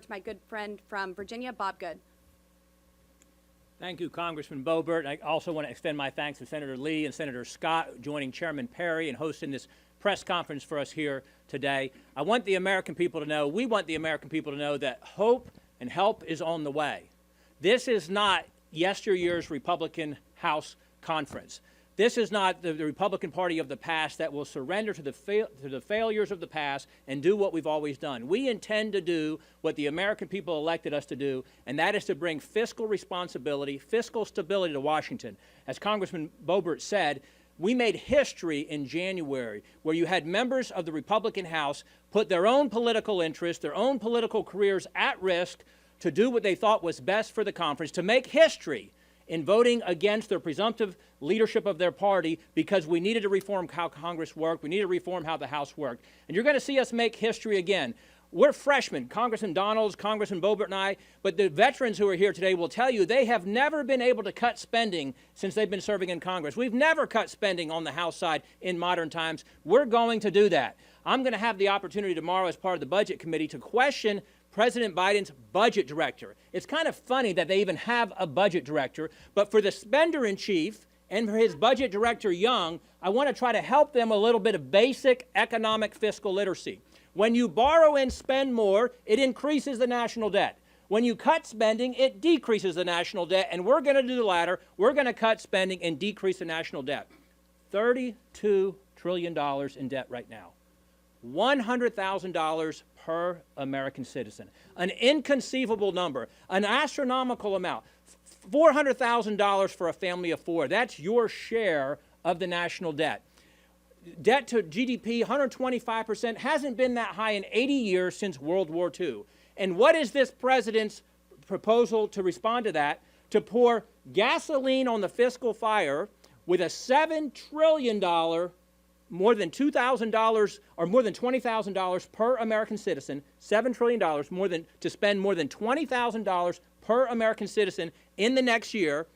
to my good friend from Virginia, Bob Good. Thank you, Congressman Boebert. I also want to extend my thanks to Senator Lee and Senator Scott joining Chairman Perry and hosting this press conference for us here today. I want the American people to know, we want the American people to know that hope and help is on the way. This is not yesteryear's Republican House conference. This is not the Republican Party of the past that will surrender to the failures of the past and do what we've always done. We intend to do what the American people elected us to do, and that is to bring fiscal responsibility, fiscal stability to Washington. As Congressman Boebert said, we made history in January where you had members of the Republican House put their own political interests, their own political careers at risk to do what they thought was best for the conference, to make history in voting against the presumptive leadership of their party because we needed to reform how Congress worked, we needed to reform how the House worked. And you're going to see us make history again. We're freshmen, Congressman Donalds, Congressman Boebert and I, but the veterans who are here today will tell you they have never been able to cut spending since they've been serving in Congress. We've never cut spending on the House side in modern times. We're going to do that. I'm going to have the opportunity tomorrow as part of the Budget Committee to question President Biden's budget director. It's kind of funny that they even have a budget director, but for the spender-in-chief and for his budget director, Young, I want to try to help them a little bit of basic economic fiscal literacy. When you borrow and spend more, it increases the national debt. When you cut spending, it decreases the national debt, and we're going to do the latter. We're going to cut spending and decrease the national debt. $32 trillion in debt right now. $100,000 per American citizen, an inconceivable number, an astronomical amount, $400,000 for a family of four. That's your share of the national debt. Debt to GDP, 125%, hasn't been that high in 80 years since World War II. And what is this president's proposal to respond to that? To pour gasoline on the fiscal fire with a $7 trillion more than $2,000 or more than $20,000 per American citizen, $7 trillion to spend more than $20,000 per American citizen in the next year,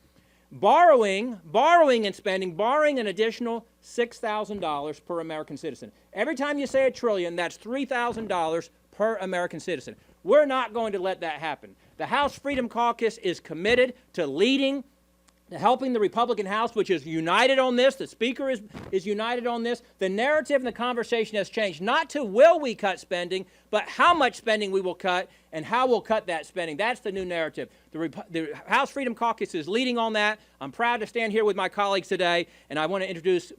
borrowing an additional $6,000 per American citizen. Every time you say a trillion, that's $3,000 per American citizen. We're not going to let that happen. The House Freedom Caucus is committed to leading, to helping the Republican House, which is united on this. The Speaker is united on this. The narrative and the conversation has changed, not to will we cut spending, but how much spending we will cut and how we'll cut that spending. That's the new narrative. The House Freedom Caucus is leading on that. I'm proud to stand here with my colleagues today, and I want to introduce